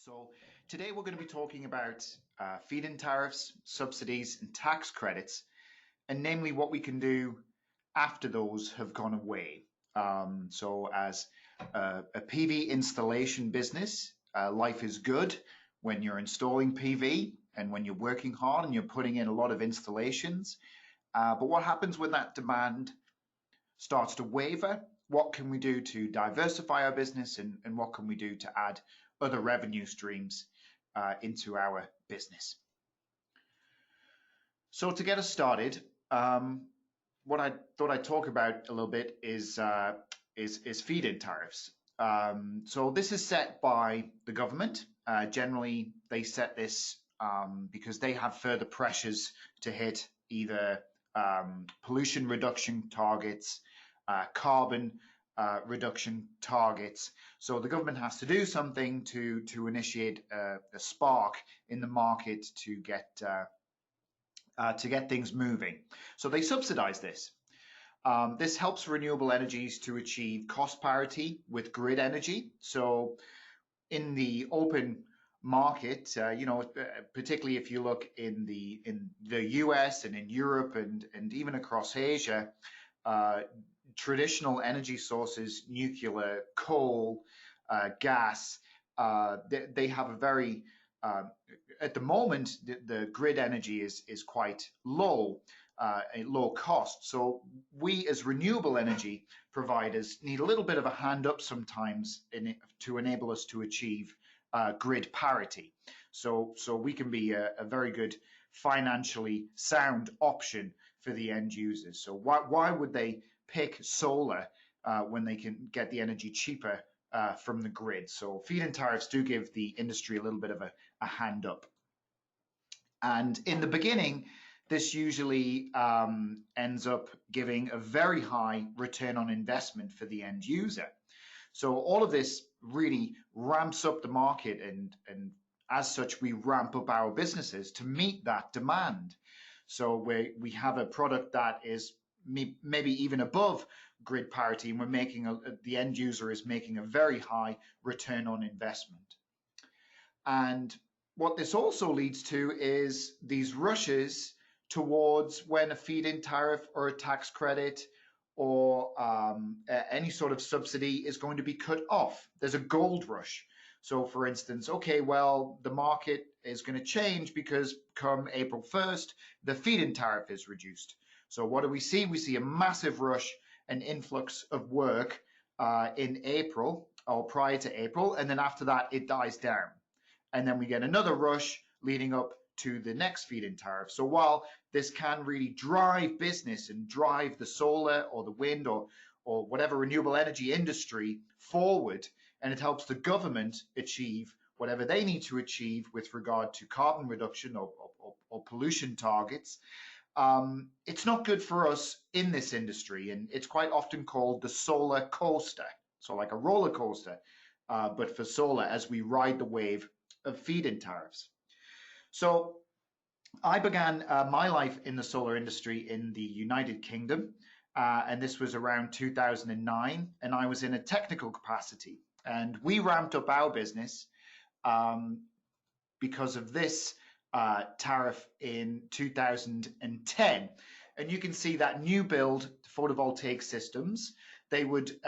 So today we're going to be talking about feed-in tariffs, subsidies, and tax credits, and namely what we can do after those have gone away. So as a PV installation business, life is good when you're installing PV and when you're working hard and you're putting in a lot of installations. But what happens when that demand starts to waver? What can we do to diversify our business, and what can we do to add other revenue streams into our business? So to get us started, what I thought I'd talk about a little bit is feed-in tariffs. So this is set by the government. Generally, they set this because they have further pressures to hit either pollution reduction targets, carbon reduction targets. So the government has to do something to initiate a spark in the market to get things moving. So they subsidize this. This helps renewable energies to achieve cost parity with grid energy. So in the open market, particularly if you look in the US and in Europe and even across Asia, traditional energy sources, nuclear, coal, gas, they have a very at the moment, the grid energy is quite low, low cost. So we as renewable energy providers need a little bit of a hand up sometimes to enable us to achieve grid parity. So we can be a very good financially sound option for the end users. So why would they pick solar when they can get the energy cheaper from the grid? So feed-in tariffs do give the industry a little bit of a hand up. And in the beginning, this usually ends up giving a very high return on investment for the end user. So all of this really ramps up the market, and as such, we ramp up our businesses to meet that demand. So we have a product that is maybe even above grid parity, and we're making the end user is making a very high return on investment. And what this also leads to is these rushes towards when a feed-in tariff or a tax credit or any sort of subsidy is going to be cut off. There's a gold rush. So for instance, okay, well, the market is going to change because come April 1st, the feed-in tariff is reduced. So what do we see? We see a massive rush and influx of work in April or prior to April. And then after that, it dies down. And then we get another rush leading up to the next feed-in tariff. So while this can really drive business and drive the solar or the wind or whatever renewable energy industry forward, and it helps the government achieve whatever they need to achieve with regard to carbon reduction or pollution targets, it's not good for us in this industry. And it's quite often called the solar coaster. So like a roller coaster, but for solar as we ride the wave of feed-in tariffs. So I began my life in the solar industry in the United Kingdom, and this was around 2009, and I was in a technical capacity. And we ramped up our business because of this tariff in 2010. And you can see that new build photovoltaic systems, they would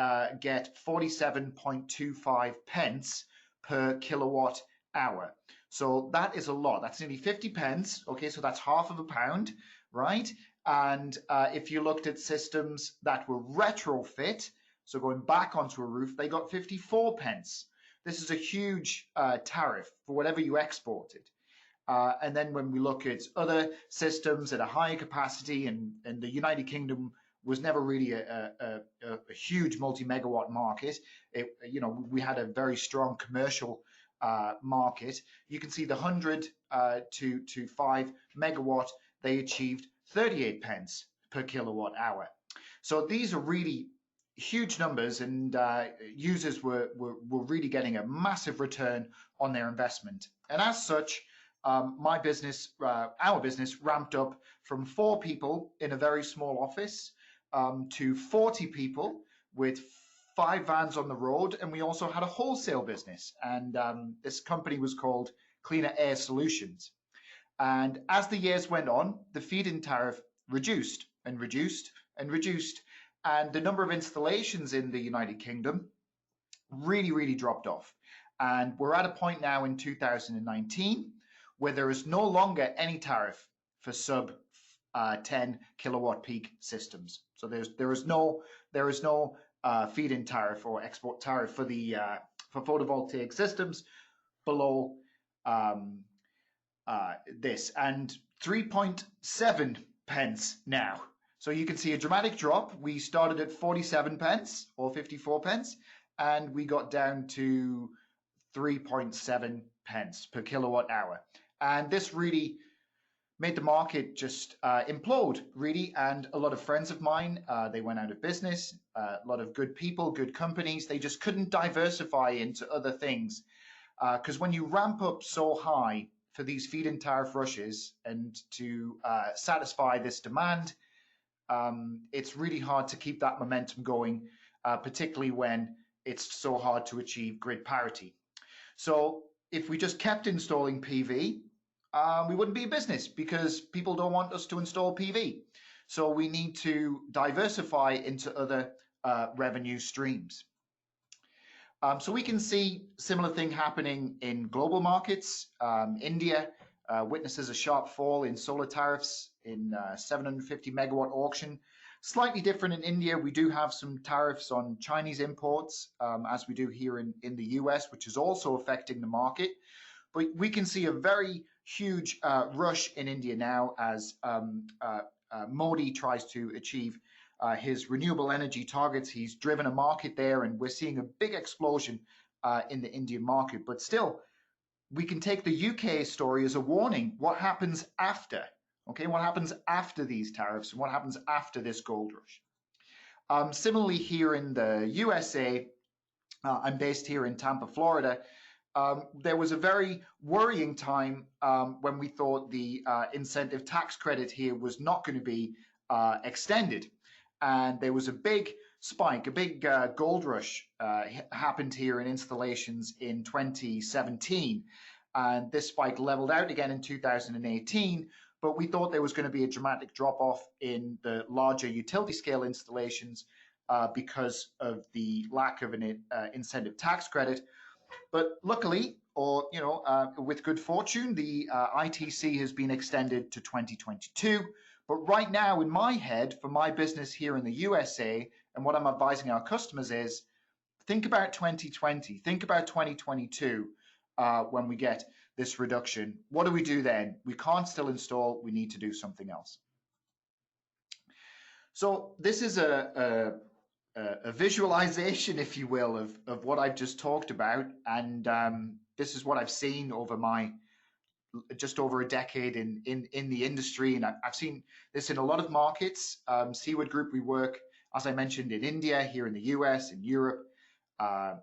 get 47.25 pence per kilowatt hour. So that is a lot. That's nearly 50 pence. Okay, so that's half of a pound, right? And if you looked at systems that were retrofit, so going back onto a roof, they got 54 pence. This is a huge tariff for whatever you exported. And then when we look at other systems at a higher capacity, and the United Kingdom was never really a huge multi-megawatt market. We had a very strong commercial market. You can see the 100 to 5 megawatt, they achieved 38 pence per kilowatt hour. So these are really huge numbers, and users were really getting a massive return on their investment. And as such, our business ramped up from 4 people in a very small office to 40 people with 5 vans on the road, and we also had a wholesale business. And this company was called Cleaner Air Solutions. And as the years went on, the feed-in tariff reduced and reduced and reduced, and the number of installations in the United Kingdom really, really dropped off. And we're at a point now in 2019 where there is no longer any tariff for sub 10 kilowatt peak systems. So there is no feed-in tariff or export tariff for the for photovoltaic systems below this, and 3.7 pence now. So you can see a dramatic drop. We started at 47 pence or 54 pence, and we got down to 3.7 pence per kilowatt hour. And this really made the market just implode, really. And a lot of friends of mine, they went out of business. A lot of good people, good companies, they just couldn't diversify into other things. Because when you ramp up so high for these feed-in tariff rushes and to satisfy this demand, it's really hard to keep that momentum going, particularly when it's so hard to achieve grid parity. So if we just kept installing PV, we wouldn't be in business because people don't want us to install PV. So we need to diversify into other revenue streams. So we can see similar thing happening in global markets. India witnesses a sharp fall in solar tariffs in 750 megawatt auction. Slightly different in India. We do have some tariffs on Chinese imports, as we do here in the US, which is also affecting the market. But we can see a very huge rush in India now as Modi tries to achieve his renewable energy targets. He's driven a market there, and we're seeing a big explosion in the Indian market. But still, we can take the UK story as a warning. What happens after? Okay, what happens after these tariffs, and what happens after this gold rush? Similarly, here in the USA, I'm based here in Tampa, Florida. There was a very worrying time when we thought the incentive tax credit here was not going to be extended. And there was a big spike, a big gold rush happened here in installations in 2017. And this spike leveled out again in 2018. But we thought there was going to be a dramatic drop off in the larger utility scale installations because of the lack of an incentive tax credit. But luckily, or with good fortune, the ITC has been extended to 2022. But right now, in my head, for my business here in the USA, and what I'm advising our customers is, think about 2020, think about 2022 when we get this reduction. What do we do then? We can't still install. We need to do something else. So this is a visualization, if you will, of what I've just talked about. And this is what I've seen over my just over a decade in the industry. And I've seen this in a lot of markets. Seaward Group, we work, as I mentioned, in India, here in the US, in Europe.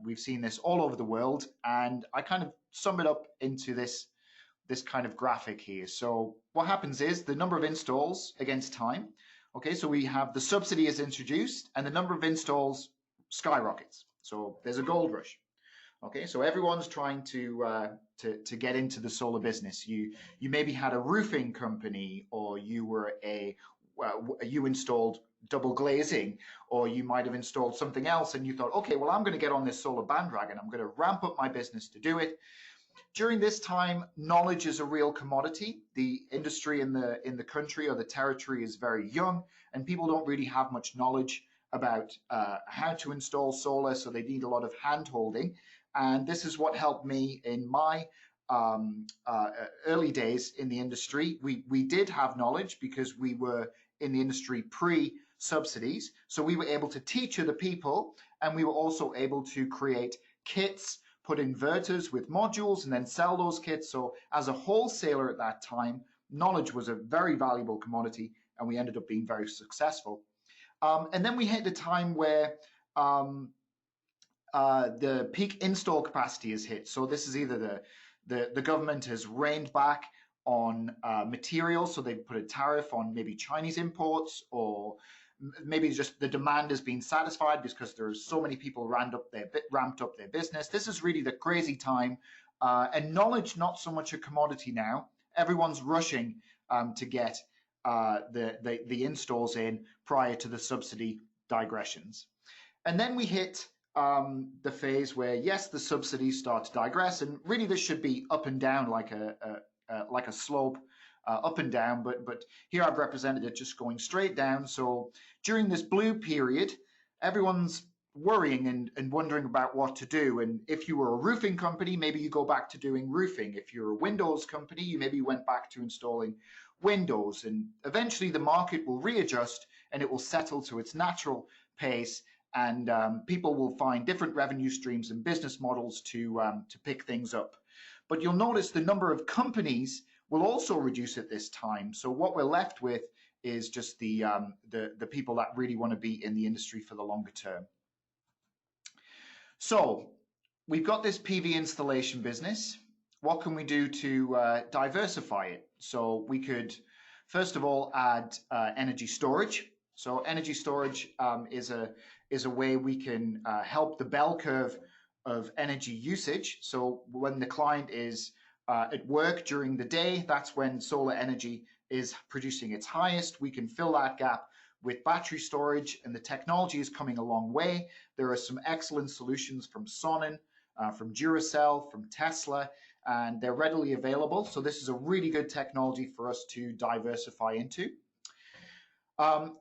We've seen this all over the world. And I kind of sum it up into this kind of graphic here. So what happens is the number of installs against time. Okay, so we have the subsidy is introduced and the number of installs skyrockets. So there's a gold rush. Okay, so everyone's trying to get into the solar business. You maybe had a roofing company, or you installed double glazing, or you might have installed something else, and you thought, okay, well, I'm going to get on this solar bandwagon. I'm going to ramp up my business to do it. During this time, knowledge is a real commodity. The industry in the country or the territory is very young, and people don't really have much knowledge about how to install solar, so they need a lot of hand-holding. And this is what helped me in my early days in the industry. We did have knowledge because we were in the industry pre-subsidies, so we were able to teach other people, and we were also able to create kits, put inverters with modules, and then sell those kits. So as a wholesaler at that time, knowledge was a very valuable commodity, and we ended up being very successful. And then we hit the time where the peak install capacity is hit. So this is either the government has reined back on materials, so they put a tariff on maybe Chinese imports, or maybe just the demand has been satisfied because there's so many people ramped up their business. This is really the crazy time, and knowledge not so much a commodity now. Everyone's rushing to get the installs in prior to the subsidy digressions. And then we hit the phase where, yes, the subsidies start to digress, and really this should be up and down like a slope, up and down, but here I've represented it just going straight down. So during this blue period, everyone's worrying and wondering about what to do. And if you were a roofing company, maybe you go back to doing roofing. If you're a Windows company, you maybe went back to installing Windows. And eventually the market will readjust and it will settle to its natural pace. And people will find different revenue streams and business models to pick things up. But you'll notice the number of companies will also reduce at this time. So what we're left with is just the people that really want to be in the industry for the longer term. So we've got this PV installation business. What can we do to diversify it? So we could, first of all, add energy storage. So energy storage is a way we can help the bell curve of energy usage. So when the client is at work during the day, that's when solar energy is producing its highest. We can fill that gap with battery storage, and the technology is coming a long way. There are some excellent solutions from Sonnen, from Duracell, from Tesla, and they're readily available. So this is a really good technology for us to diversify into.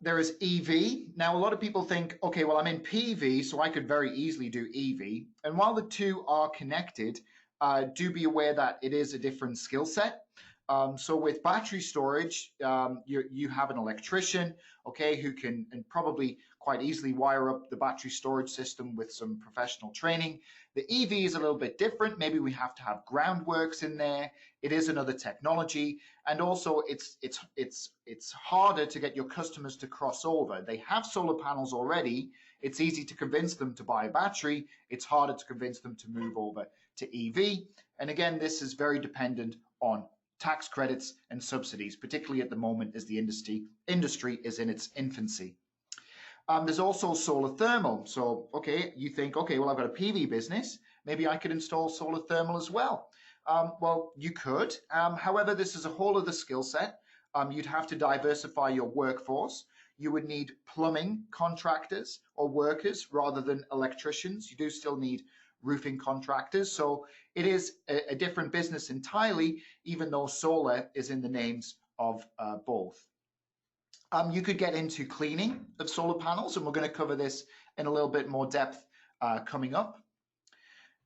There is EV. Now, a lot of people think, okay, well, I'm in PV, so I could very easily do EV. And while the two are connected, do be aware that it is a different skill set. So with battery storage, you have an electrician, okay, who can and probably quite easily wire up the battery storage system with some professional training. The EV is a little bit different. Maybe we have to have groundworks in there. It is another technology, and also it's harder to get your customers to cross over. They have solar panels already. It's easy to convince them to buy a battery. It's harder to convince them to move over to EV. And again, this is very dependent on tax credits and subsidies, particularly at the moment as the industry is in its infancy. There's also solar thermal. So, okay, you think, okay, well, I've got a PV business. Maybe I could install solar thermal as well. Well, you could. However, this is a whole other skill set. You'd have to diversify your workforce. You would need plumbing contractors or workers rather than electricians. You do still need roofing contractors. So it is a different business entirely, even though solar is in the names of both. You could get into cleaning of solar panels, and we're going to cover this in a little bit more depth coming up.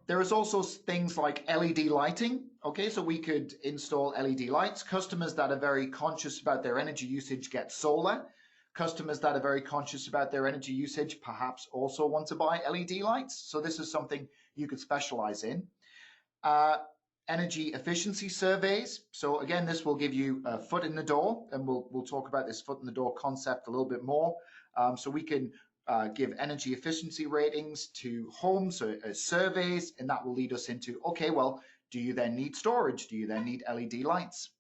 There is also things like LED lighting. Okay, so we could install LED lights. Customers that are very conscious about their energy usage get solar. Customers that are very conscious about their energy usage perhaps also want to buy LED lights. So this is something you could specialize in. Energy efficiency surveys. So again, this will give you a foot in the door, and we'll talk about this foot in the door concept a little bit more. So we can give energy efficiency ratings to homes as surveys, and that will lead us into, okay, well, do you then need storage? Do you then need LED lights?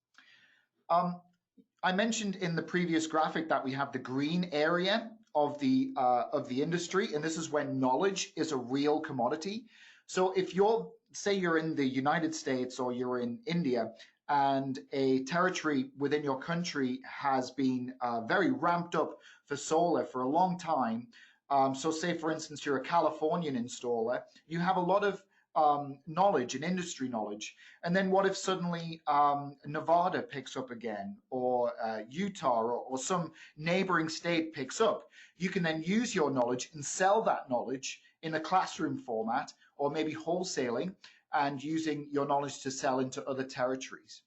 I mentioned in the previous graphic that we have the green area of the industry, and this is when knowledge is a real commodity. So if say you're in the United States or you're in India, and a territory within your country has been very ramped up for solar for a long time. So say, for instance, you're a Californian installer, you have a lot of knowledge and industry knowledge. And then what if suddenly Nevada picks up again, or Utah or some neighboring state picks up? You can then use your knowledge and sell that knowledge in a classroom format, or maybe wholesaling and using your knowledge to sell into other territories.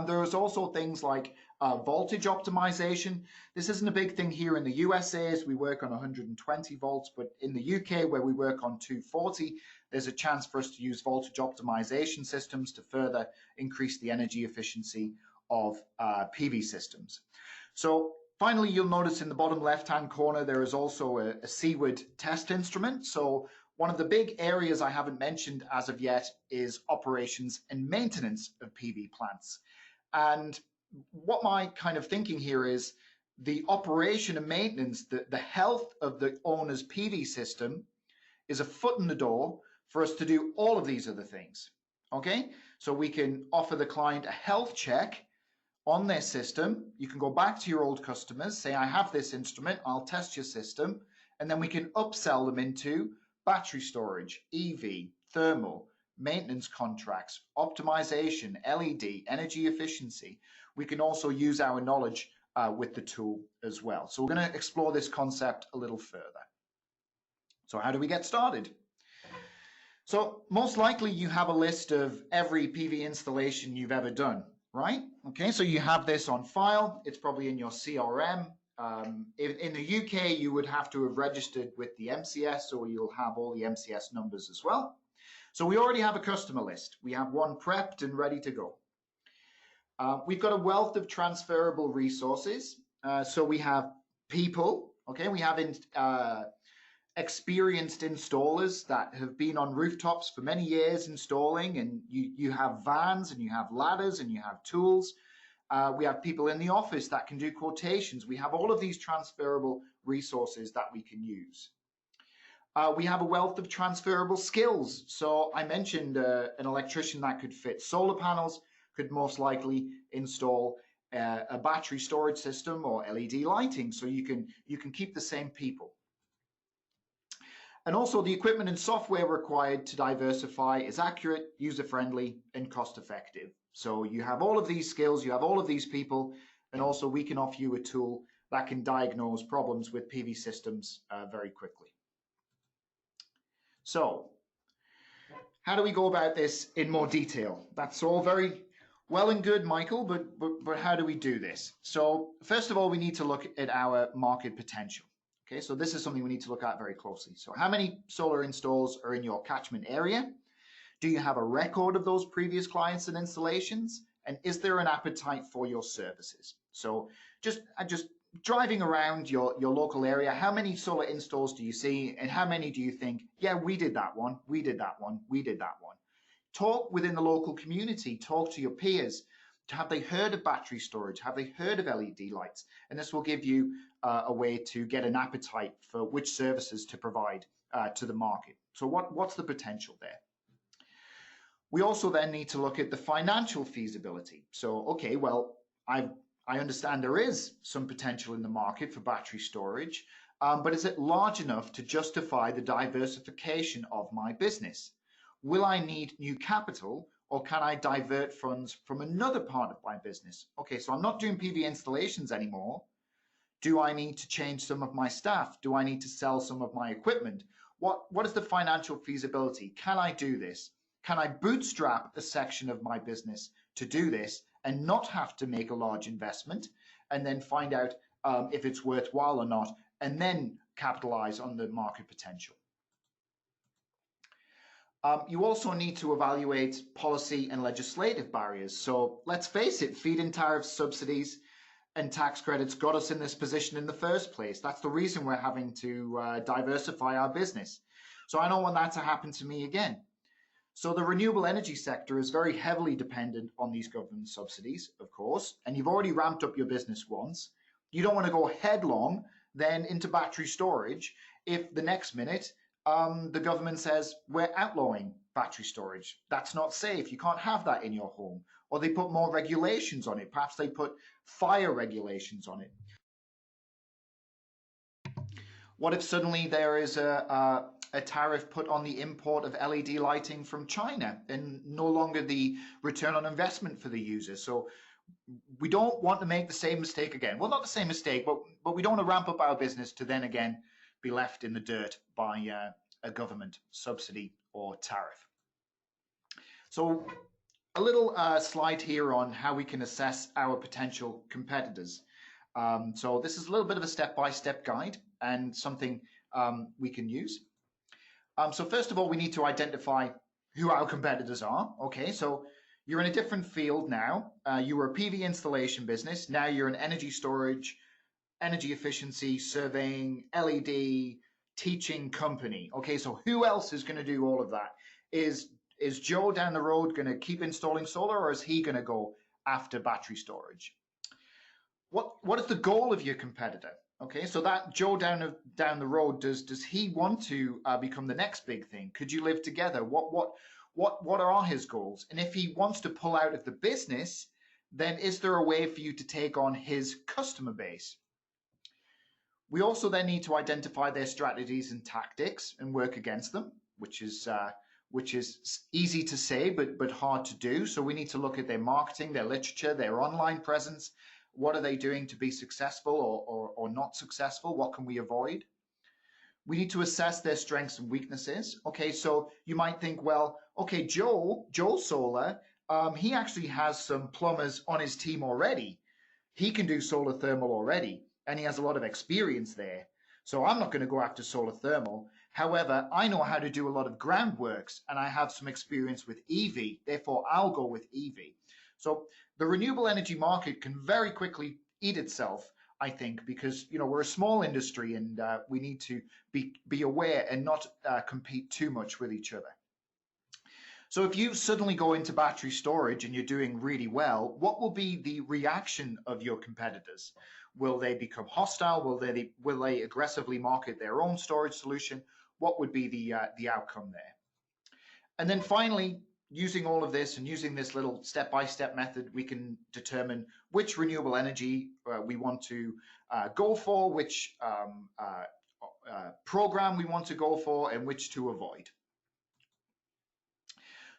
There is also things like voltage optimization. This isn't a big thing here in the USA as we work on 120 volts, but in the UK where we work on 240, there's a chance for us to use voltage optimization systems to further increase the energy efficiency of PV systems. So finally, you'll notice in the bottom left-hand corner, there is also a Seaward test instrument. So one of the big areas I haven't mentioned as of yet is operations and maintenance of PV plants. And what my kind of thinking here is, the operation and maintenance, the health of the owner's PV system is a foot in the door for us to do all of these other things. Okay, so we can offer the client a health check on their system. You can go back to your old customers, say, I have this instrument, I'll test your system, and then we can upsell them into battery storage, EV, thermal, maintenance contracts, optimization, LED, energy efficiency. We can also use our knowledge with the tool as well. So we're going to explore this concept a little further. So how do we get started? So most likely you have a list of every PV installation you've ever done, right? Okay, so you have this on file. It's probably in your CRM. In the UK, you would have to have registered with the MCS, or you'll have all the MCS numbers as well. So we already have a customer list. We have one prepped and ready to go. We've got a wealth of transferable resources. So we have people, okay? We have experienced installers that have been on rooftops for many years installing, and you have vans and you have ladders and you have tools. We have people in the office that can do quotations. We have all of these transferable resources that we can use. We have a wealth of transferable skills. So I mentioned an electrician that could fit solar panels, could most likely install a battery storage system or LED lighting. So you can keep the same people. And also the equipment and software required to diversify is accurate, user-friendly, and cost-effective. So you have all of these skills, you have all of these people, and also we can offer you a tool that can diagnose problems with PV systems very quickly. So how do we go about this in more detail? That's all very well and good, Michael, but how do we do this? So first of all, we need to look at our market potential. Okay, so this is something we need to look at very closely. So how many solar installs are in your catchment area? Do you have a record of those previous clients and installations? And is there an appetite for your services? So just driving around your local area, how many solar installs do you see? And how many do you think, yeah, we did that one, we did that one, we did that one? Talk within the local community, talk to your peers. Have they heard of battery storage? Have they heard of LED lights? And this will give you a way to get an appetite for which services to provide to the market. So what's the potential there? We also then need to look at the financial feasibility. So, okay, well, I understand there is some potential in the market for battery storage, but is it large enough to justify the diversification of my business? Will I need new capital, or can I divert funds from another part of my business? Okay, so I'm not doing PV installations anymore. Do I need to change some of my staff? Do I need to sell some of my equipment? What is the financial feasibility? Can I do this? Can I bootstrap a section of my business to do this and not have to make a large investment, and then find out if it's worthwhile or not, and then capitalize on the market potential? You also need to evaluate policy and legislative barriers. So let's face it, feed-in tariffs, subsidies, and tax credits got us in this position in the first place. That's the reason we're having to diversify our business. So I don't want that to happen to me again. So the renewable energy sector is very heavily dependent on these government subsidies, of course, and you've already ramped up your business once. You don't want to go headlong then into battery storage if the next minute the government says we're outlawing battery storage. That's not safe. You can't have that in your home. Or they put more regulations on it. Perhaps they put fire regulations on it. What if suddenly there is a tariff put on the import of LED lighting from China and no longer the return on investment for the user? So we don't want to make the same mistake again. Well, not the same mistake, but we don't want to ramp up our business to then again be left in the dirt by a government subsidy or tariff. So a little slide here on how we can assess our potential competitors. So this is a little bit of a step-by-step guide and something we can use. So first of all, we need to identify who our competitors are. Okay, so you're in a different field now. You were a PV installation business. Now you're an energy storage, energy efficiency, surveying, LED, teaching company. Okay, so who else is going to do all of that? Is Joe down the road going to keep installing solar, or is he going to go after battery storage? what is the goal of your competitor? Okay, so that Joe down the road, does he want to become the next big thing? Could you live together? What are his goals? And if he wants to pull out of the business, then is there a way for you to take on his customer base? We also then need to identify their strategies and tactics and work against them, which is easy to say but hard to do. So we need to look at their marketing, their literature, their online presence. What are they doing to be successful or not successful? What can we avoid? We need to assess their strengths and weaknesses. Okay, so you might think, well, okay, Joe Solar, he actually has some plumbers on his team already. He can do solar thermal already, and he has a lot of experience there. So I'm not going to go after solar thermal. However, I know how to do a lot of groundworks, and I have some experience with EV. Therefore, I'll go with EV. So the renewable energy market can very quickly eat itself, I think, because we're a small industry and we need to be aware and not compete too much with each other. So if you suddenly go into battery storage and you're doing really well, what will be the reaction of your competitors? Will they become hostile? Will they aggressively market their own storage solution? What would be the outcome there? And then finally, using all of this and using this little step-by-step method, we can determine which renewable energy we want to go for, which program we want to go for, and which to avoid.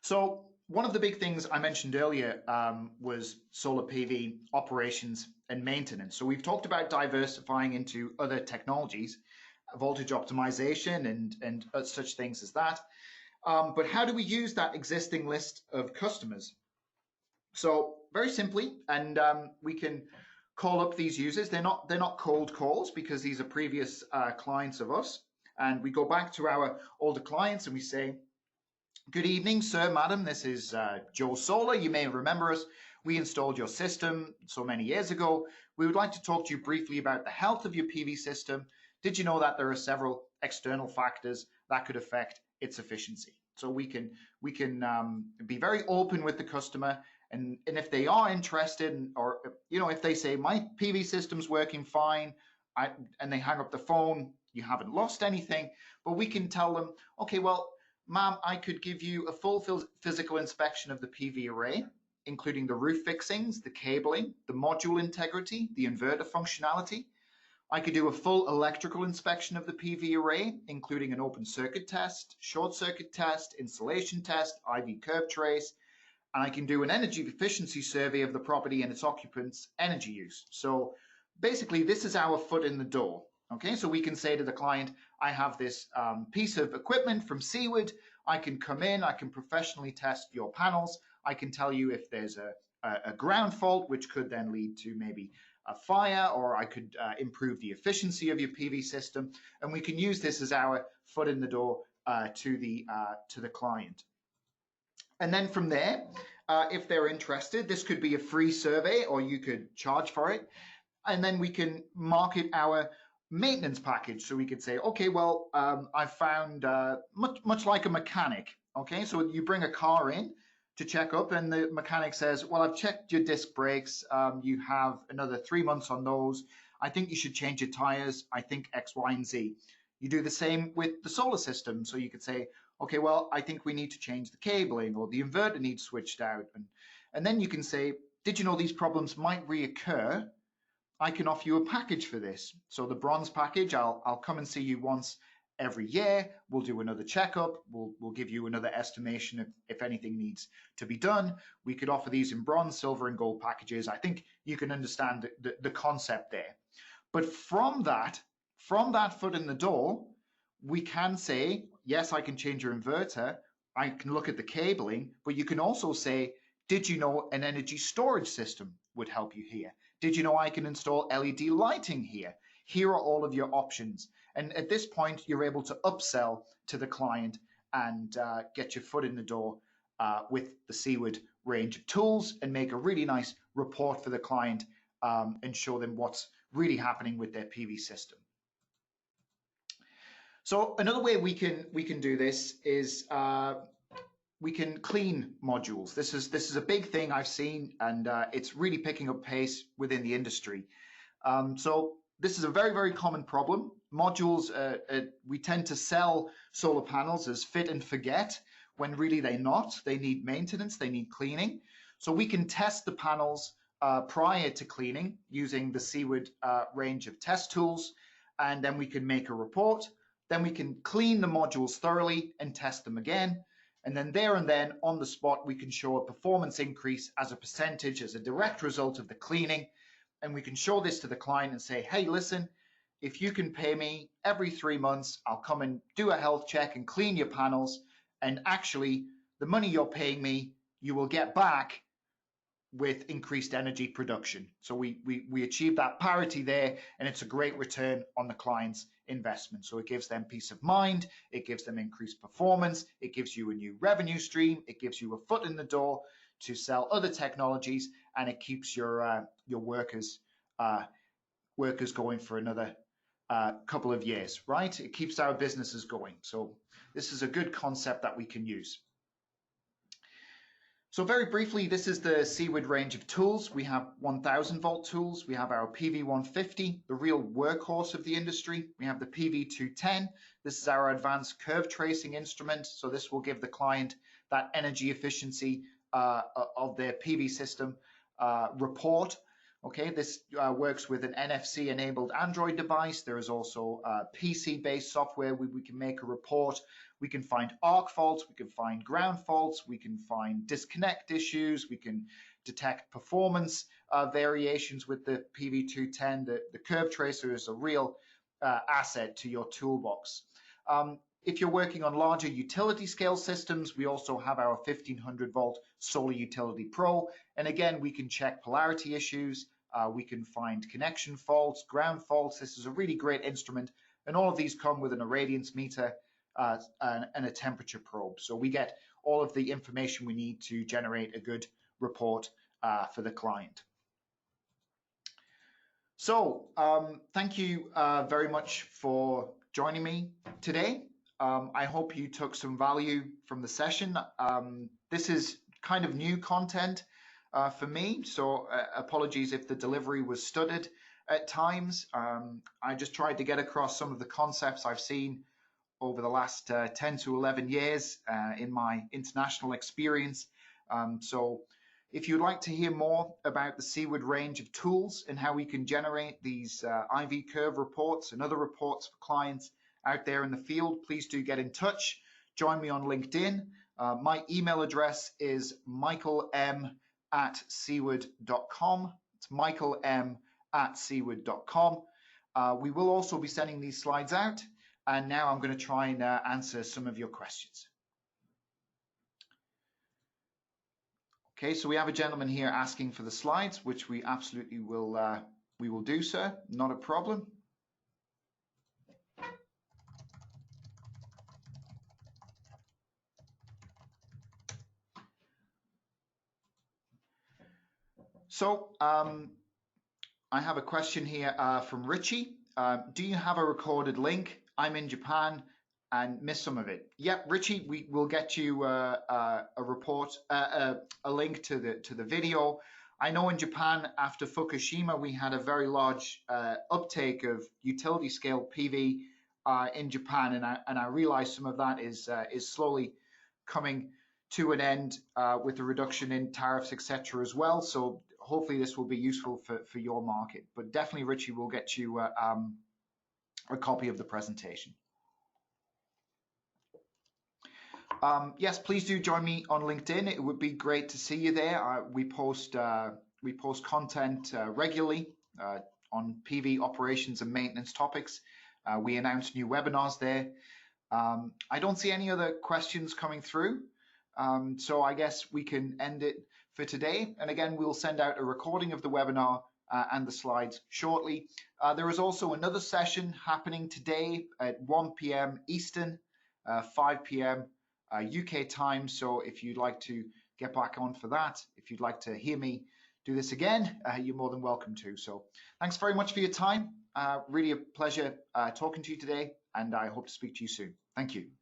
So one of the big things I mentioned earlier was solar PV operations and maintenance. So we've talked about diversifying into other technologies, voltage optimization and such things as that. But how do we use that existing list of customers? So very simply, and we can call up these users. They're not cold calls because these are previous clients of us. And we go back to our older clients and we say, good evening, sir, madam. This is Joe Solar. You may remember us. We installed your system so many years ago. We would like to talk to you briefly about the health of your PV system. Did you know that there are several external factors that could affect its efficiency? So we can be very open with the customer, and if they are interested, or if they say my PV system's working fine, and they hang up the phone, you haven't lost anything. But we can tell them, okay, well, ma'am, I could give you a full physical inspection of the PV array, including the roof fixings, the cabling, the module integrity, the inverter functionality. I could do a full electrical inspection of the PV array, including an open circuit test, short circuit test, insulation test, IV curve trace, and I can do an energy efficiency survey of the property and its occupants' energy use. So basically, this is our foot in the door. Okay, so we can say to the client, I have this piece of equipment from Seaward. I can come in, I can professionally test your panels. I can tell you if there's a ground fault, which could then lead to maybe a fire, or I could improve the efficiency of your PV system. And we can use this as our foot in the door to the client. And then from there, if they're interested, this could be a free survey or you could charge for it. And then we can market our maintenance package. So we could say, okay, well, I found much like a mechanic. Okay, so you bring a car in to check up, and the mechanic says, well, I've checked your disc brakes. You have another 3 months on those. I think you should change your tires. I think X, Y, and Z. You do the same with the solar system. So you could say, okay, well, I think we need to change the cabling, or the inverter needs switched out. And then you can say, did you know these problems might reoccur? I can offer you a package for this. So the bronze package, I'll come and see you once every year. We'll do another checkup. We'll give you another estimation if anything needs to be done. We could offer these in bronze, silver, and gold packages. I think you can understand the concept there. But from that foot in the door, we can say, yes, I can change your inverter. I can look at the cabling, but you can also say, did you know an energy storage system would help you here? Did you know I can install LED lighting here? Here are all of your options. And at this point, you're able to upsell to the client and get your foot in the door with the Seaward range of tools and make a really nice report for the client and show them what's really happening with their PV system. So another way we can do this is we can clean modules. This is a big thing I've seen, and it's really picking up pace within the industry. So this is a very, very common problem. Modules, we tend to sell solar panels as fit and forget, when really they're not. They need maintenance, they need cleaning. So we can test the panels prior to cleaning using the Seaward range of test tools, and then we can make a report. Then we can clean the modules thoroughly and test them again. And then there and then on the spot, we can show a performance increase as a percentage, as a direct result of the cleaning. And we can show this to the client and say, hey, listen, if you can pay me every 3 months, I'll come and do a health check and clean your panels. And actually, the money you're paying me, you will get back with increased energy production. So we achieve that parity there, and it's a great return on the client's investment. So it gives them peace of mind, it gives them increased performance, it gives you a new revenue stream, it gives you a foot in the door to sell other technologies, and it keeps your workers going for another couple of years, right? It keeps our businesses going. So this is a good concept that we can use. So very briefly, this is the Seaward range of tools. We have 1000 volt tools. We have our PV150, the real workhorse of the industry. We have the PV210. This is our advanced curve tracing instrument. So this will give the client that energy efficiency of their PV system report. Okay, this works with an NFC enabled Android device. There is also PC based software where we can make a report. We can find arc faults, we can find ground faults, we can find disconnect issues, we can detect performance variations with the PV210. The curve tracer is a real asset to your toolbox. If you're working on larger utility scale systems, we also have our 1500 volt Solar Utility Pro. And again, we can check polarity issues, we can find connection faults, ground faults. This is a really great instrument. And all of these come with an irradiance meter and a temperature probe. So we get all of the information we need to generate a good report for the client. So thank you very much for joining me today. I hope you took some value from the session. This is kind of new content for me, so apologies if the delivery was stuttered at times. I just tried to get across some of the concepts I've seen over the last 10 to 11 years in my international experience. So if you'd like to hear more about the Seaward range of tools and how we can generate these IV curve reports and other reports for clients out there in the field, please do get in touch. Join me on LinkedIn. My email address is michaelm@seaward.com. It's michaelm@seaward.com. We will also be sending these slides out. And now I'm going to try and answer some of your questions. Okay, so we have a gentleman here asking for the slides, which we absolutely will do, sir. Not a problem. So I have a question here from Richie. Do you have a recorded link? I'm in Japan and missed some of it. Yep, Richie, we will get you a report, a link to the video. I know in Japan after Fukushima, we had a very large uptake of utility scale PV in Japan, and I realize some of that is slowly coming to an end with the reduction in tariffs, etc. as well. So hopefully this will be useful for your market. But definitely, Richie, we'll get you a copy of the presentation. Yes, please do join me on LinkedIn. It would be great to see you there. We post content regularly on PV operations and maintenance topics. We announce new webinars there. I don't see any other questions coming through. So I guess we can end it for today. And again, we'll send out a recording of the webinar and the slides shortly. There is also another session happening today at 1 p.m. Eastern, 5 p.m. UK time. So if you'd like to get back on for that, if you'd like to hear me do this again, you're more than welcome to. So thanks very much for your time. Really a pleasure talking to you today, and I hope to speak to you soon. Thank you.